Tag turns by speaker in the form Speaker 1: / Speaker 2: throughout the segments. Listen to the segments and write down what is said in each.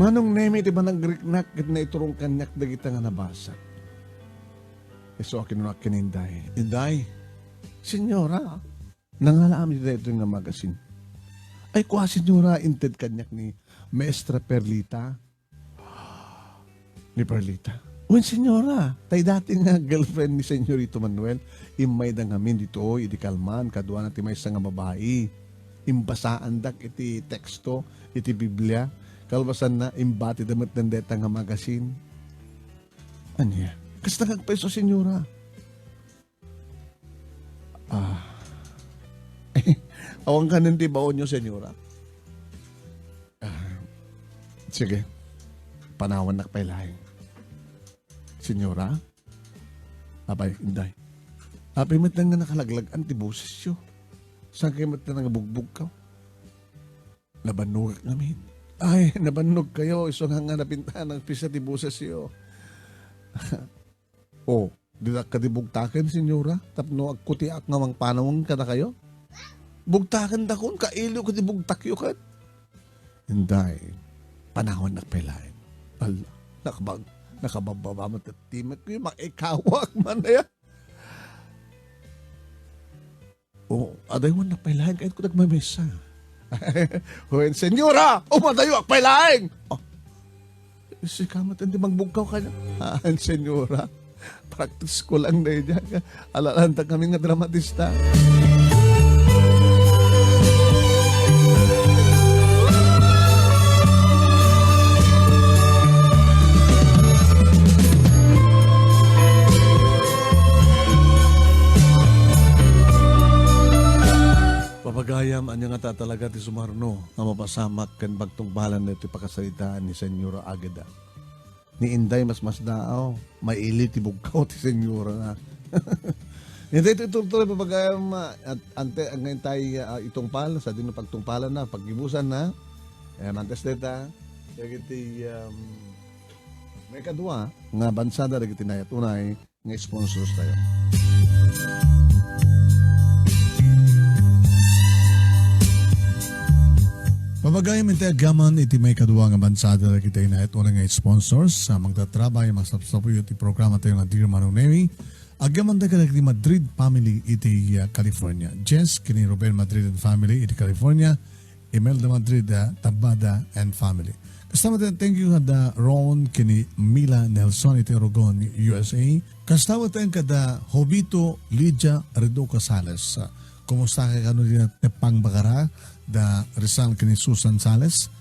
Speaker 1: Manong Nemy, di ba nagriknak na iturong kanyak dagita nga nabasa? So akin na kininday. Inday, Senyora, nangalami dito nga magasin. Ay kuha Senyora, inted kanyak ni Maestra Perlita. Ni Perlita. Uwan Senyora, tay dati nga girlfriend ni Senyorito Manuel, imay da ngamin dito, idi kalman, kadwa na ti may nga babae. Imbasaan dak iti teksto, iti Biblia, kalbasan na imbati damat nandeta nga magasin. Anya? Kasta kagpeso, Senyora. Awang ka nanti baon nyo, Senyora. Sige. Panawan na kapailahin. Senyora? Abay, inday. Apay mat na nga nakalaglag antiboses yun. Saan kayo mat na nabugbog ka? Nabanog namin. Ay, nabanog kayo. Iso nga nga napintahan ng pisa tiboses yun. Oh, di na kadibugtakan, Senyora? Tapno agkutiak nga mang panawang ka na kayo? Bugtakan da kun, kailo ka dibugtak yun kan? Inday, panahon na pelain. Ala, nakabababa mo tatimat ko yung makikawak man na yan. Oh, aday mo na pelain kahit ko nagmamesa. Huwag, Senyora! Umadayo ak pelain! Oh, si kamat hindi magbugkaw ka niya. Senyora, practice ko lang na yun. Alalanta kami nga dramatista. Papagayam, anya nga tatalaga ti sumarno nga mapasamak kan bagtungbalan na iti pakasalitaan ni Seniora Agueda. Ni Inday mas daaw, may ili ti bugkaw ti Seniora na. Hindi ito tuloy papagayam at ante ngayon tayo itungpal sa dino pagtungpalan na, paggibusan na. Mantes deta, iti may kadua nga bansada iti nayatunay nga sponsors tayo. Papagayam iti agaman iti may kadua nga bansada na kita inayat unang nga sponsors sa magtatrabay, magsapsapuyo iti programa tayo nga Dear Manong Nemy. Agaman da ka iti Madrid family iti California. Jess, kini Ruben Madrid and family iti California. Imelda Madrid, Tabada and family. Kasama tayo, thank you kada Ron, kini Mila Nelson iti Orogon, USA. Kasama tayo kada Jovito Lydia Redo Casales. Kumusta ka kano din at pangbagara da Rizal kini Susan Sales,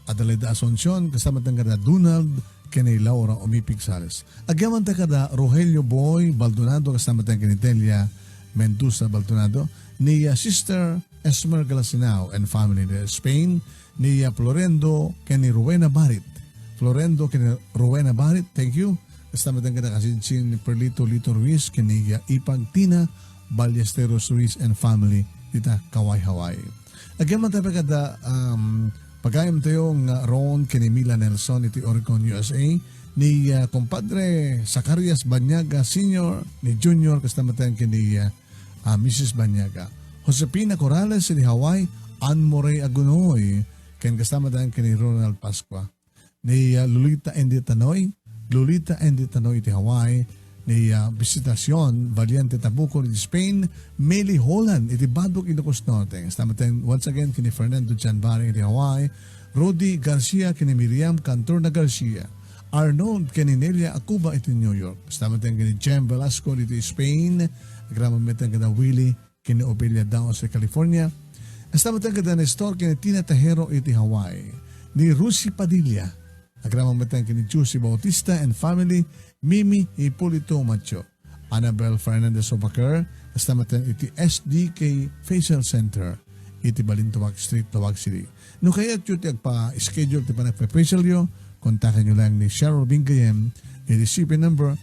Speaker 1: Adelaida Asuncion, kasama tayo kada Donald, kini Laura Omipig Sales. Agyaman tayo kada Rogelio Boy Baldonado, kasama tayo kini Delia Mendoza Baldonado, ni Sister Esmer Galasinao and family in Spain, ni Florendo kini Rowena Barit. Florendo kini Rowena Barit, thank you. Kasama tayo kada Kasinsin Perlito Lito Ruiz, kini Ipag Tina Ballesteros Ruiz and family dita Kawai Hawaii. Again tayo kada pagayam tayo nga Ron kini Mila Nelson iti Oregon USA, ni compadre Zacarias Banyaga Senior, ni Junior kasama tayo kini Mrs. Banyaga. Josepina Corrales iti Hawaii, Ann Morey Agunoy, ken kasama tayo kini Ronald Pascua. Ni Lolita Endi Tanoy iti Hawaii, ni Visitacion Valiente Tabuco iti Spain, Meli Holland iti Badok Ilocos Norte. Kasama tayo once again kini Fernando Janbari iti Hawaii, Rudy Garcia kini Miriam Cantorna Garcia, Arnold kini Nelia Acuba iti New York. Kasama tayo kini Jem Velasco iti Spain, agramamitan kada Willie kini Obelia Downs sa California. Kasama tayo kada Nestor kini Tina Tajero iti Hawaii, ni Rusi Padilla, agramamitan kini Juicy Bautista and family, Mimi Hipolito Macho, Annabel Fernandez Obaker, kasama tayo iti SDK Facial Center iti Balintawak Street, Tawag City. No kaya iti agpa-schedule ti panagpa-facial yo, kontakin nyo lang ni Cheryl Bingayem, iti CP number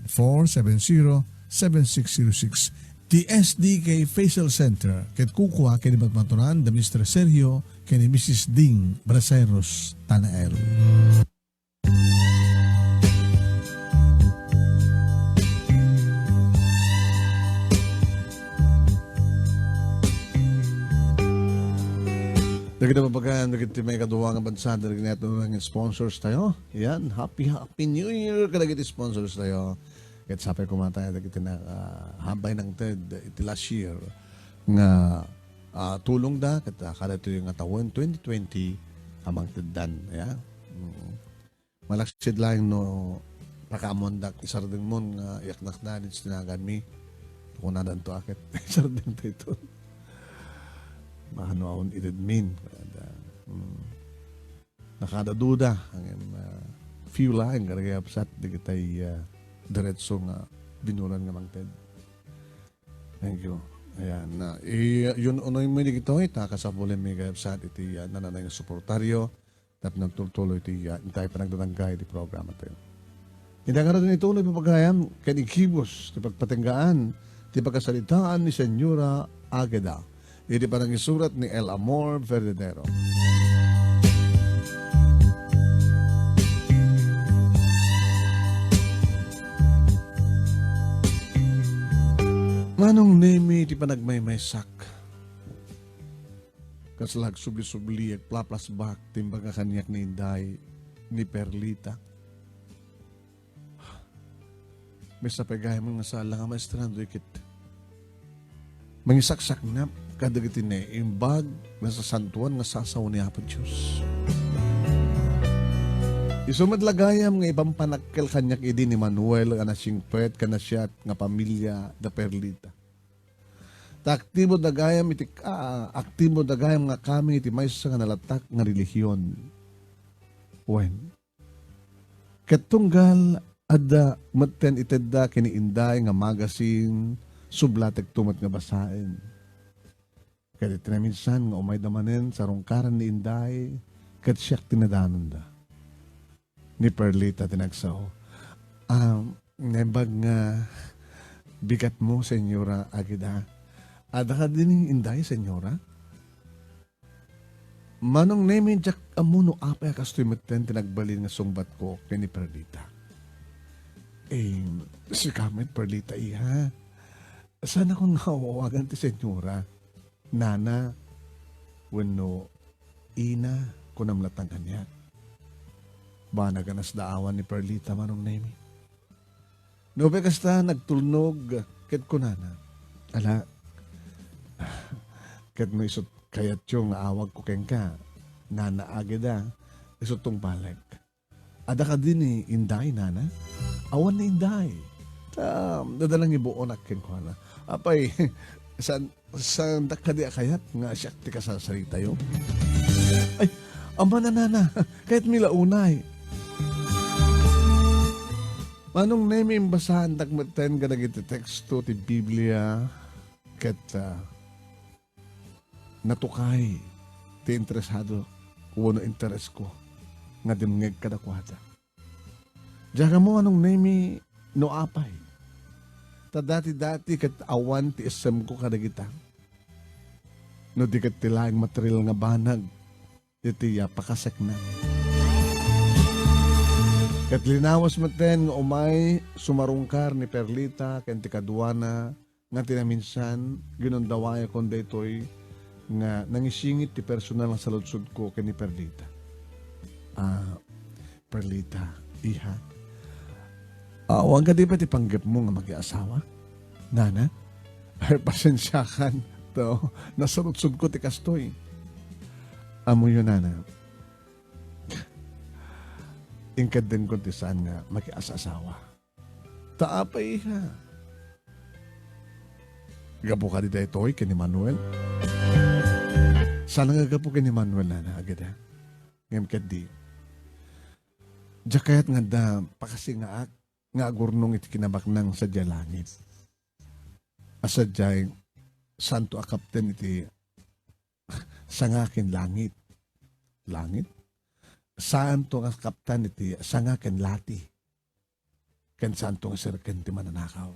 Speaker 1: 0977-470-7606. The SDK Facial Center, ket kukuha kini Batmaturan, the Mr. Sergio, kini Mrs. Ding Braceros, Tanael. kita mapagkaan, kita may kaduwa nga bansa, dali natin ng sponsors tayo. Yan, happy New Year, kada kita sponsors tayo. Kahit sapay kumatay, kita na hambay ng TED, iti last year, nga tulong da, kada ito yung taon 2020, amang TED-dan. Yeah? Malaksid lang no, nakamondak, isarding mo nga yaknak na, din sinagan mi. Kung nadan to akit, isarding to ito. Mahano akong idadmin. Nakadaduda ang few lang karagay apsat di kita'y diretso nga binuran nga mangted. Thank you. Ayan na. Yun unoy mo di kito kasapulin may kapsat iti nananay nga suportaryo tap nagtutuloy iti intay pa nagdadanggay di programa tayo. Hindi nga rin ituloy papagayam kanikibos ti pagpatinggaan ti pagkasalitaan ni Seniora Agueda. Iti parang isurat ni El Amor Verdadero. Manong Nemy iti panagmaymaysak. Kaslag subli-subli at plaplas bak timbaga kanyak ni Inday ni Perlita. May sapagay mga sala nga maestrando ikit. Mangisaksak na kadagiti na imbag na sa santuan nga sasaw ni Apo Diyos. Isumadlagayam nga ipampanakkel kanyak idi ni Manuel nga nasingpet ka na siya nga pamilya da Perlita. Ta aktibo dagayam iti aktibo dagayam nga kami iti maysa nga nalatak nga relihiyon. When ketunggal adda matten itedda kini Inday nga magazine sublatek tumat nga basain. Kaya tinaminsan nga umay damanen sa rungkaran ni Inday kat siyak tinadanon da. Ni Perlita tinagsaw. Nebag nga bigat mo, Seniora Agueda. Ada ka din Inday, Seniora? Manong Nemy jak amuno apay kastoy meten tinagbalin nga sungbat ko kay ni Perlita. Si Kamet Perlita iha. Sana kong nawawagan ti Seniora. Nana, wano, ina, kunamlatang kanya. Ba naganas daawan ni Perlita Manong Nemy. Nobe kasta nagtulnog ket kunana. Ala, ket mo isot kayat yung awag ko keng ka. Nana Agueda, isot tong balik. Ada ka din ni Inday, Nana? Awan ni Inday. Dadalang ibuon ak keng kuana. Apay, sa dakadi akayat nga siya ti kasasarita yo. Ay, ama na nana, kahit mila unay. Manong Nemy imbasahan dagmaten ka nagiti teksto ti Biblia ket natukay ti interesado kuno interes ko nga dimngeg kadakwada. Diyaga mo Manong Nemy no apay. Ta dati-dati kat awan ti isem ko kadagita. No di kat tilaing material nga banag. Iti pakasek na. Kat linawas maten nga umay sumarungkar ni Perlita ken ti kaduana nga tinaminsan ginundawaya kon daytoy nga nangisingit ti personal nga saludsod ko ken ni Perlita. Perlita, iha. Huwag ka di ba tipanggap mo nga mag-iasawa? Nana? Ay, pasensyakan. Nasalutsod ko ti kastoy. Amo yun, Nana. Ingkad din ko ti saan nga mag-iasawa. Taapay ha. Gapo ka di daytoy kini Manuel? Sana nga gapo kini Manuel, Nana, agad ha? Ngam kadi. Jakayat nga da, pakasi nga nga agurnong iti kinabaknang sa langit. Asadyay, santo a kapten iti sangakin langit. Langit? Santo nga kapten iti sangakin lati. Ken santo nga sirken ti mananakaw.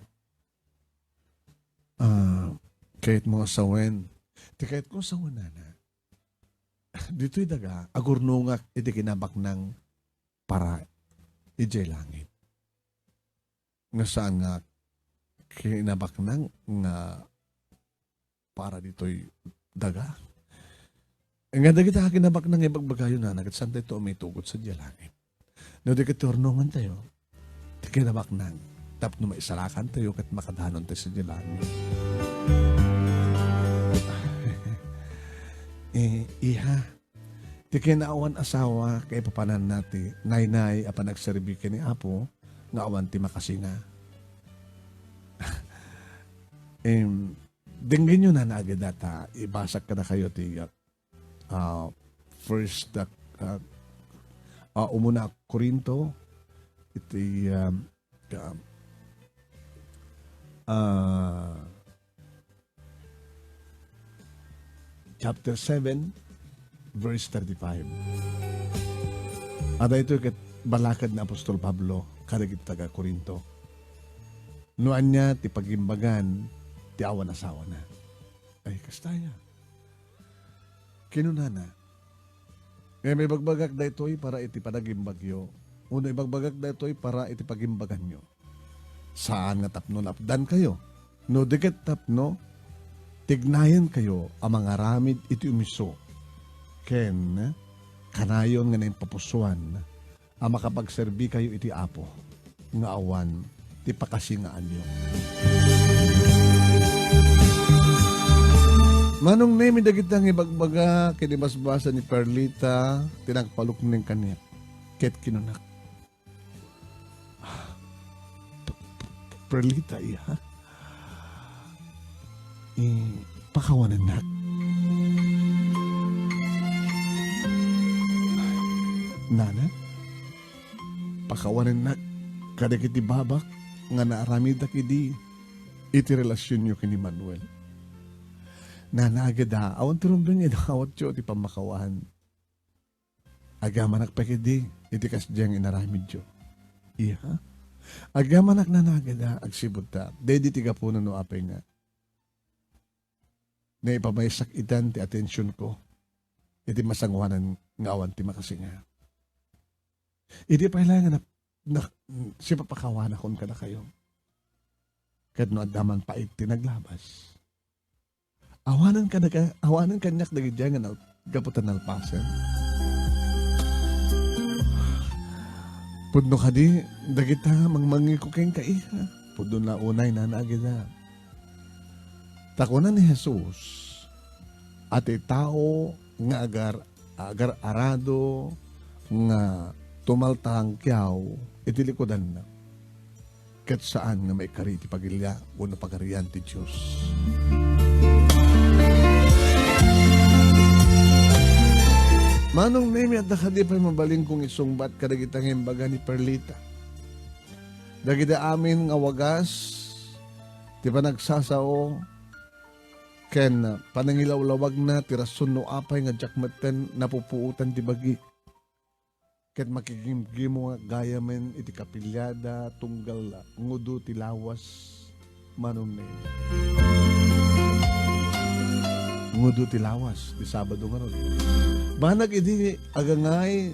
Speaker 1: Kahit mo sawen, ti kahit ko sawen na. Dito'y daga, agurnongak iti kinabaknang para iti langit. Nga saan nga kinabak nang nga para dito'y daga.
Speaker 2: Nga dagita kinabak nang ibagbagayo na nagsantay to may tugot sa langit. No di kiturnungan tayo, di kinabak nang tapno maisalakan tayo kat makadanon tayo sa langit. Iha, di kinaawan asawa kay papanan nati, nay-nay apan nagserbi ni Apo, nga awan ti makasinga. Dinggin nyo na agad data, ibasak ka na kayo ti first umuna Korinto, iti chapter 7, verse 35. Ada ito kat balakad na Apostol Pablo, karagit taga Korinto. Nuan niya, ti pagimbagan, ti awan asawa na. Ay, kastaya. Kinunana. Kaya may bagbagak da ito'y para iti panagimbagyo. Uno, ibagbagak da ito'y para iti pagimbagan nyo. Saan nga tapno napdan kayo? No, diket tapno, tignayan kayo ang mga ramid iti umiso. Ken, kanayon nga na papusuan, ang makapagserbi kayo iti Apo, nga awan, ti pakasingaan nyo. Manong Nemy dagitang ibagbaga, kinibasbasa ni Perlita, tinagpalok ng kanya, ket kinunak. Perlita, iha. Pakawanan na. Nana, pakawanan na, kada kiti babak, nga naaramid na kidi, iti relasyon nyo kini Manuel. Nana agada, awan turumbang awat yo, ti pamakawan. Agamanak pa kidi, iti kasdyang inaramid yo. Iha, agamanak na agada, agsibot ta, dedi tiga po no apay nga. Na ipamaysak itan ti atensyon ko, iti masangwanan nga awan ti makasinga. Iti pa ilangan na si papakawan akon ka na kayo. Kad no adaman pa iti naglabas. Awanan kanyak dagidya nga gaputan nalpasen. Pudno ka di, dagita mangmangi ko kayong kaiha. Pudno na unay na naagida. Takunan ni Jesus, ati tao nga agar arado, nga tumaltang kyaw, itilikodan na. Kat saan nga may kariti pagilya, una pagarian ti Diyos. Manong Nemy at nakadi pa'y mabaling kong isungbat kadagitang himbaga ni Perlita. Dagita amin nga wagas, di pa nagsasao, ken panangilawlawag na tirasun no apay nga jakmaten napupuutan ti bagi. Ket makikimgimo nga gaya men iti kapilyada tunggal ngudu ti lawas Manong Nemy. Ngudu ti lawas di Sabado nga ron. Banag idi agangay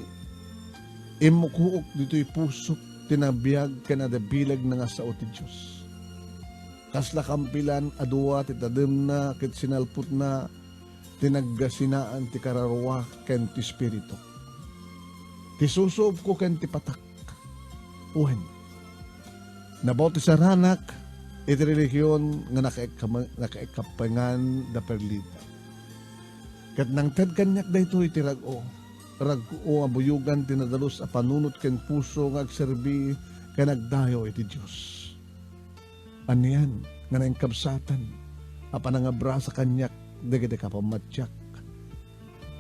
Speaker 2: imukuok dito'y pusok tinabiyag kanada bilag na nga sao ti Diyos. Kasla kampilan aduwa ti tadem na ket sinalput na tinaggasinaan ti kararwa ken ti spirito. Ti susob ko ken ti patak. Uwan. Nabaw ti saranak iti relihiyon nga nakaikapangan da Perlita. Kat nang tad kanyak da ito iti rag-o abuyugan tinadalos a panunot ken puso nga agserbi ken nagdayo iti Diyos. Aniyan nga naingkabsatan a panangabra sa kanyak dagiti kapamatyak.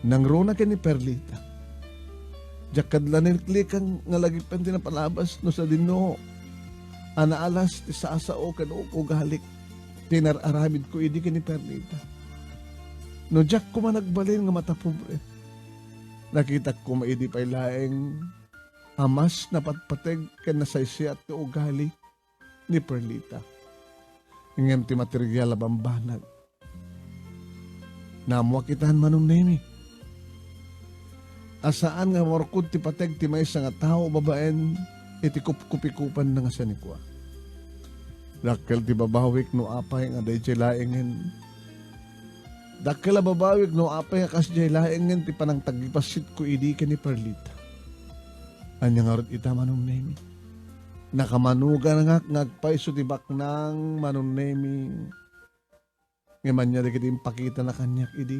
Speaker 2: Nang runa ken ni Perlita. Jakadlanil klikang nga lagi pen tinapalabas no sa dinno. Anaalas ti sasao ken ugalik tinararamid ko idi ken ni Perlita. No jak ko man nagbalin nga mata pobre. Nakita ko maidi pa'y laeng amas na patpateg ken nasaysiyat ti ugali ni Perlita. Ingem ti material bambanag. Namuakitan Manong Nemy. Asaan nga morkod ti pateg ti maysa nga tao babaen iti kupikupan na nga sanikwa. Lakkel ti babawik no apay nga day laengen. Dakala babawig no apay nga kasjay laengen ti panang tagipasit ko idi ken ni Perlita. Anya nga rit ita Manong Nemy. Nakamanuga nga ngagpaiso ti baknang Manong Nemy. Nga man niya dikit impakita na kanyak idi.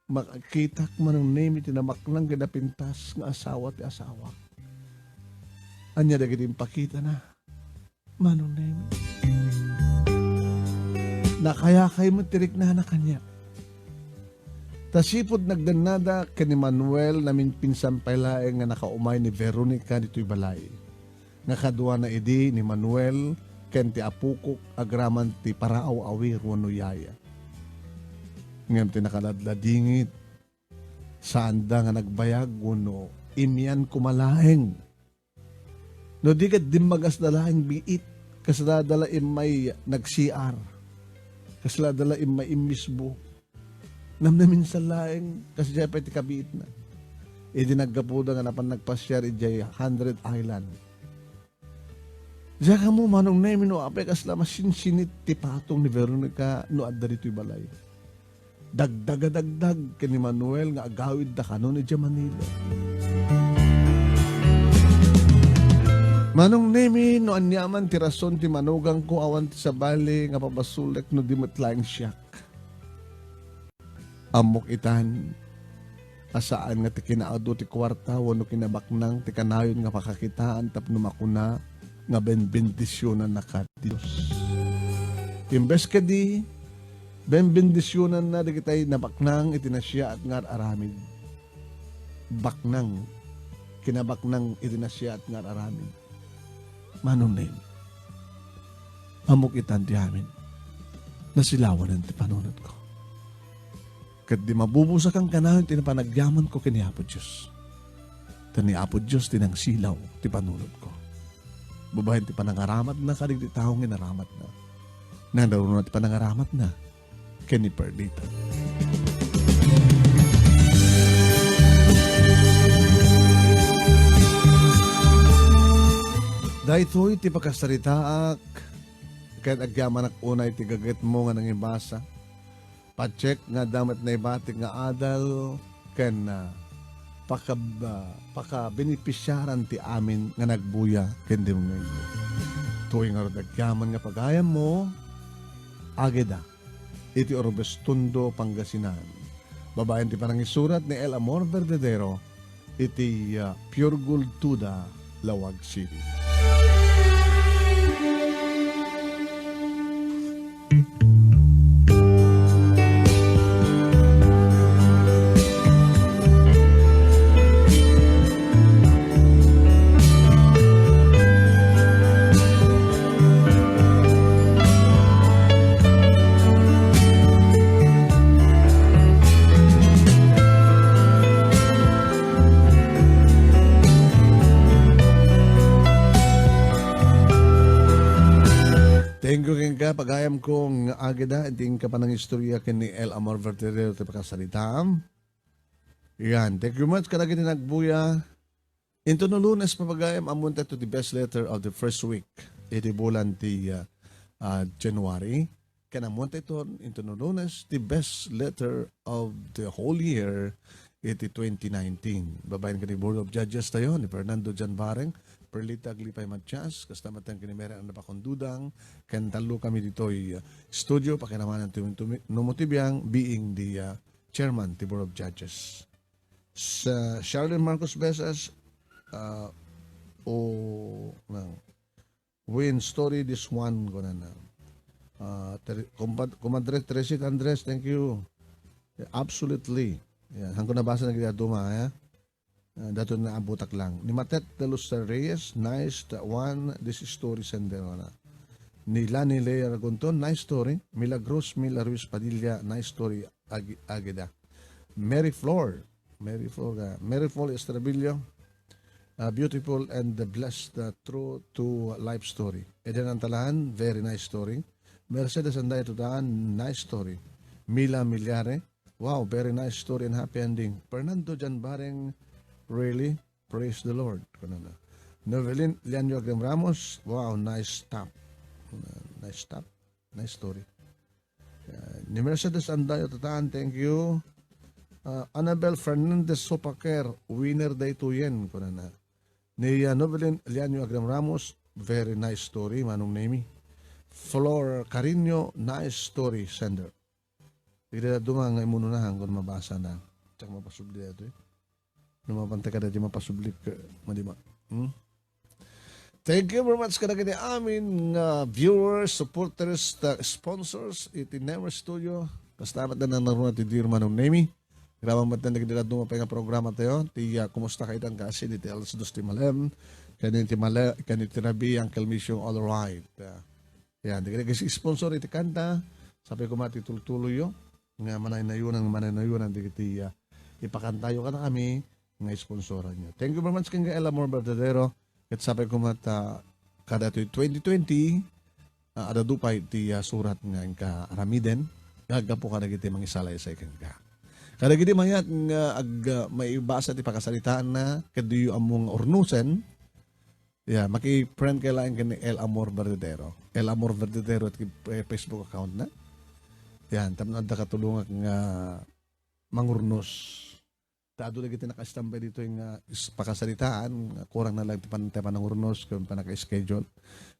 Speaker 2: Makakita ko Manong Nemy tinabaknang gadapintas nga asawa ti asawa. Anya dikit impakita na Manong Nemy. Nakayakay mo tirik na kanya. Tasipod nagdanada ka ni Manuel namin pinsan pailaeng nga nakaumay ni Veronica dito'y balay. Nakadua na idi ni Manuel ken ti apukok agraman ti paraaw awi ruano yaya. Ngem ti nakaladladingit saan da nga nagbayag uno imyan kumalaeng. No di kat dimmagas dalaeng biit kasladala imay nag-CR. Kasladala imay imisbo. Namnamin sa laeng kasi siya pa iti kabiit na. Idi naggapuda nga napan nagpasyar ijay 100 Island. Diya ka mo Manong Nemy no apay kasla masinsinit ti patong ni Veronica no adda dito'y balay. Dagdaga-dagdag ken ni Manuel nga agawid da kanon iti Manila. Manong Nemy no anyaman ti rason ti manugang ko awan ti sabali nga pabasulek no di matlaeng siyak. Amok itan asaan nga ti kinaado ti kwarta wano kinabaknang ti kanayon nga pakakitaan tapno makuna nga benbendisyonan na ka Diyos. Imbes ka di benbendisyonan na di kitay nabaknang itinasya at ngar aramid. Baknang kinabaknang itinasya at ngar aramid. Manong Nemy, amok itan ti amin, nasilawan ti panunod ko. Kat di mabubusak ang kanayon, tinapanagyaman ko kini Apo Diyos. Tani Apo Diyos, tinang silaw, ti panunod ko. Babahin ti panangaramat na, kadig ti taong inaramat na. Nandaroon na ti panangaramat na, kini Perlita. Dahito'y ti pagkasaritaak, kahit agyaman ak unay ti gaget mo nga nang ibasa, pa-check nga damat na ibatik nga adal, ken paka-benepisyaran ti amin nga nagbuya, ken di mo ngayon. Tuwing nga agyaman nga pagayam mo, Agueda, iti Orobestundo, Pangasinan. Babayan ti parang isurat ni El Amor Verdadero, iti Pure Gold Tuda, Lawag City. Thank you ka pagayam kong Agueda, ting ka pa ng istorya ken ni El Amor Verdadero ti pagkasalitam. Yan, thank you much kada kini nagbuya. Into no Lunes papagayam amunta to the best letter of the first week. Iti bulan ti January. Kanamunta ito into no Lunes the best letter of the whole year iti 2019. Babayin ka ni Board of Judges tayo ni Fernando Janbareng. Perlita Aglipay Matias, kastamatan kinimera ang napakondudang, kantalo kami dito'y studio, pakinamanan numutibiyang being the chairman, the Board of Judges. Sa Charlene Marcos Besas, win story this one, ko na. Kumadre Teresit Andres, thank you. Absolutely. Yeah, hanggang nabasa na kita duma, dato na abutak lang. Ni Matet de los Reyes, nice one, this story sender na. Ni Lani Lea Ragonton, nice story. Milagros Mila Ruiz Padilla, nice story. Agueda. Mary Flor Estrabillo, beautiful and blessed, true to life story. Eden Antalahan, very nice story. Mercedes Anday Tudaan, nice story. Mila Milyare, wow, very nice story and happy ending. Fernando Janbareng, really, praise the Lord. Novelin Lianyo Agdem Ramos, wow, nice stop. Nice stop. Nice story. Ni Mercedes Andayo Tataan, thank you. Annabel Fernandez Sopaker, winner day to yen ko na. Ni Novelin Elianio Agram Ramos, very nice story, Manong Nemy. Flor Carino, nice story, sender. Hindi na dumang nga imununahan kung mabasa na. Tsaka mapasubli ito eh. Lumapantay ka na di mapasubli ka. Madima. Thank you very much kada kini amin viewers, supporters, sponsors iti Nemars Studio. Kastamat na naroon ti Dear Manong Nemy. Grabang ba't na nagdila dumapay nga programa tayo. Ti kumusta kaitan kasi di ti alas dos ti malem. Kaniti nabi ang kalmisyong all right. Yan, di kasi sponsor iti kanta. Sabi ko mati tuloy yo. Nga manay-nayunan di kiti ipakantayo ka na kami nga sponsoran nyo. Thank you very much kang Ella More Verdadero. At sabi ko mata kada to 2020 ada dupay ti surat nga aramiden. Gagapo ka na kiti mangisalay sa ikang ka. Kada gidi mayat nga may ibasa ti pakasalitaan na kadiyo among ornusen. Yeah, maki-friend kay lain kani El Amor Verdadero. El Amor Verdadero at Facebook account na. Yan, tamang da katulungan nga mangurnos. Taado lagi ti nakastambay dito yung pakasalitaan. Kurang na lang ti panantay panangurnos kung panaka-schedule.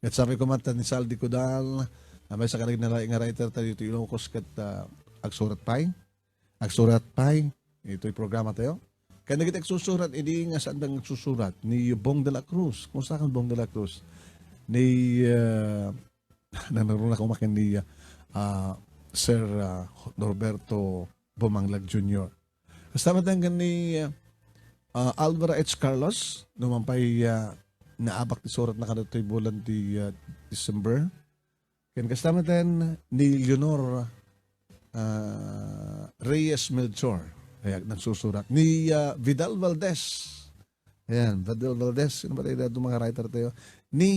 Speaker 2: At sabi ko mata ni Saldi Kudal, may sa kalig na nga writer tayo dito ilokos kat agsurat pay. Agsurat pay. Ito yung programa tayo. Kaya nagit agsusurat, hindi nga saan dang agsusurat. Ni Bong de la Cruz. Kumusta kang Bong de la Cruz? Ni, nanaroon ako makin ni Sir Norberto Bumanglag Jr. Kasama tayo ni Alvaro H. Carlos, numampay naabak ti surat na kanato'y bulan ti December. Kaya kasama tayo ni Leonor Reyes Melchor, kaya nagsusurat. Ni Vidal Valdez. Ayan, Vidal Valdez. Sino ba tayo mga writer tayo? Ni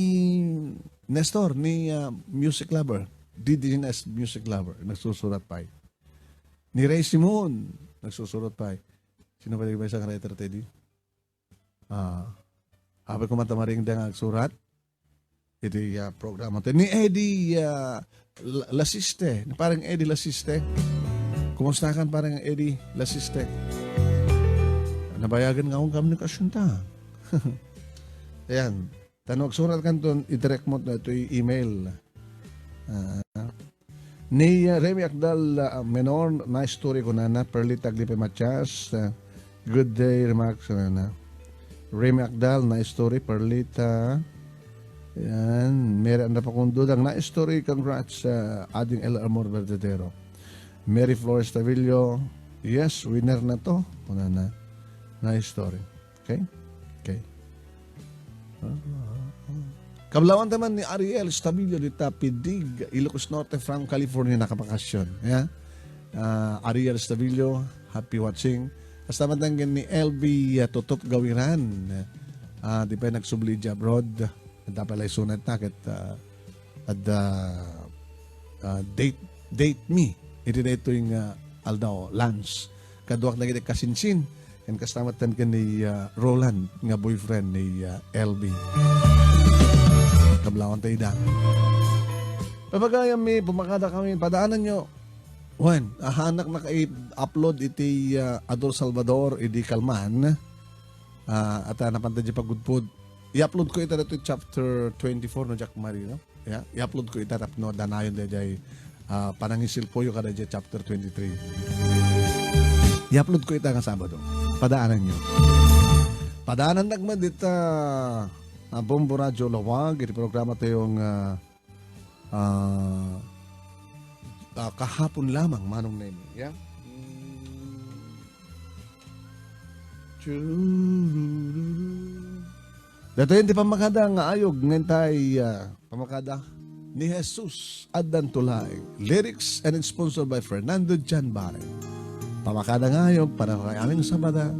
Speaker 2: Nestor, ni Music Lover. DDNS Music Lover. Nagsusurat pa. Ni Ray Simon. Nagsusurat pa. Sino ba tayo isang writer tayo? Habang kumatamaring din ang surat. Ito yung programa tayo. Ni Eddie Lasiste. Parang Eddie Lasiste. Kumusta kan parang Eddie Lasiste? Nabayagan nga akong komunikasyon ta. Ayan. Tanong surat kan doon, i-direct mo na ito yung email. Ni Remy Akdal Menor, nice story ko na Perlita Aglipe Matias. Good day, remarks na. Remy Akdal, nice story. Perlita. Ayan. Meron na pa kong dudang nice story. Congrats sa ading El Amor Verdadero. Mary Flores Tavillo. Yes, winner na to. Una na. Nice story. Okay? Okay. Kablawan naman ni Ariel Stabilio di Tapidig, Ilocos Norte from California nakapakasyon. Yeah? Ariel Stabilio, happy watching. Kasama naman ni LB Tutup Gawiran. Di ba nagsubli dya abroad. Dapat lang sunat na date me. Ito na ito yung Aldao, Lance. Kaduak na kita kasinsin. And kasama tan ni Roland, nga boyfriend ni LB. Kablawan tayo da. Papagaya may pumakada kami, padaanan nyo. Juan, hanak na ka-upload iti Ador Salvador, iti Kalman. At napantay di pagudpod. I-upload ko ito ito chapter 24 no Jack Marie, no? Yeah? I-upload ko ito no danayon da jay panangisil po yung kada jay chapter 23. I-upload ko ito nga Sabado. Padaanan nyo. Padaanan nagman dito Bombo Radyo Lawag. Ito programa tayong kahapon lamang Manong Nemy. Yeah? Dato yun di pamakada nga ayog ngentay pamakada ni Jesus Adan Tulay. Lyrics and sponsored by Fernando Janbare. Pamakada nga ayog para kay aming sabada.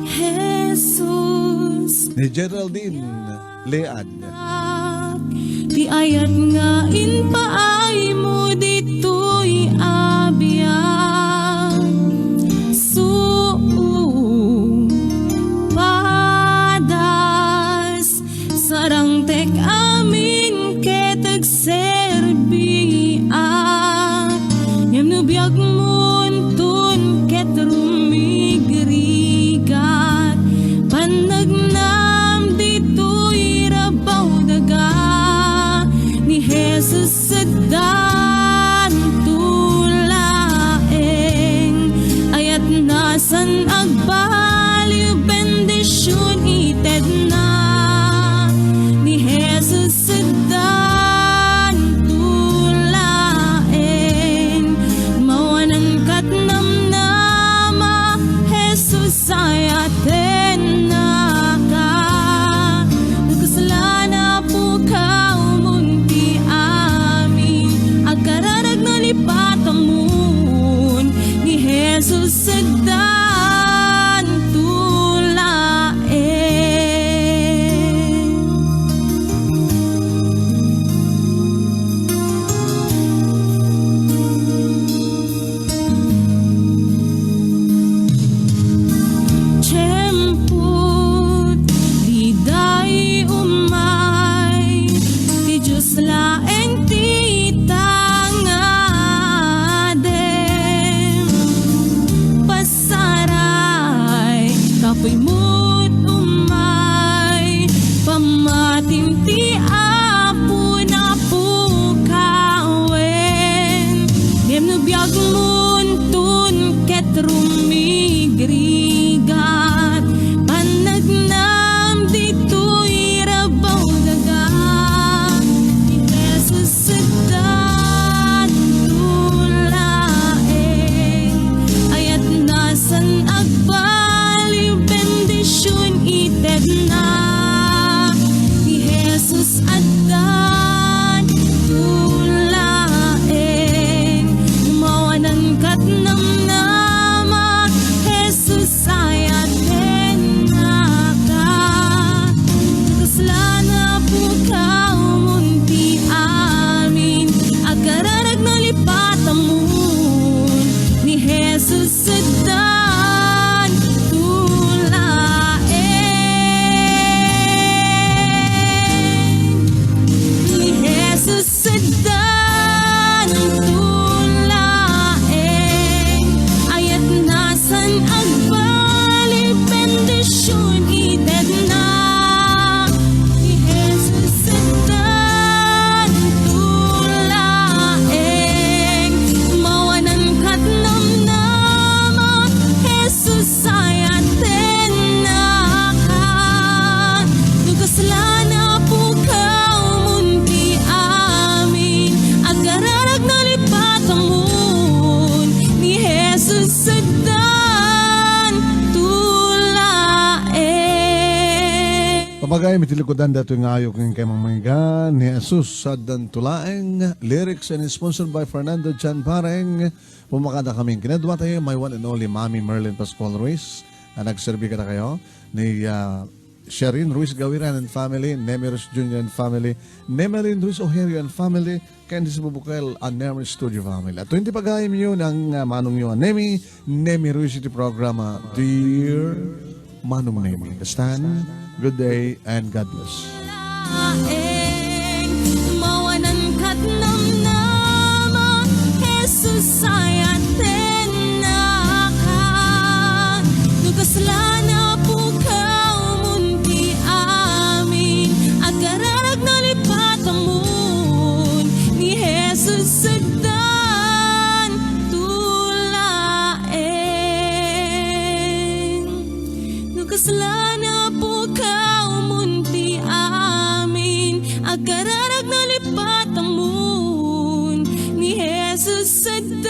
Speaker 3: Jesus
Speaker 2: Ni Geraldine Lead.
Speaker 3: Di ayat nga inpaay mo dito'y abiyag padas
Speaker 2: Apagay mitilikudan dato nga ayo kay mamangga ni Jesus sa dantulaeng lyrics and is sponsored by Fernando Chan Pareng. Pumakada kaming kinadwa tayo my one and only Mami Merlin Pascual Ruiz. Nagserbi ka na kayo ni Sherin Ruiz Gawiran and family, Nemars Jr. and family, Nemelin Ruiz Ojerio and family, Candice Bubukel and Nemars Studio family. At 20 pagayim yun ang Manong Nemy, Nemy Ruiz iti programa Dear Manong Nemy. Kastan, good day and God bless.
Speaker 3: Mawanan kat namnama, Jesus ay atenka. Nukaslana po ka umunti amin, at kararag na lipatamon ni Jesus sagdan tulaeng. Nukaslana po ka umunti amin, at kararag na lipatamon ni Jesus sagdan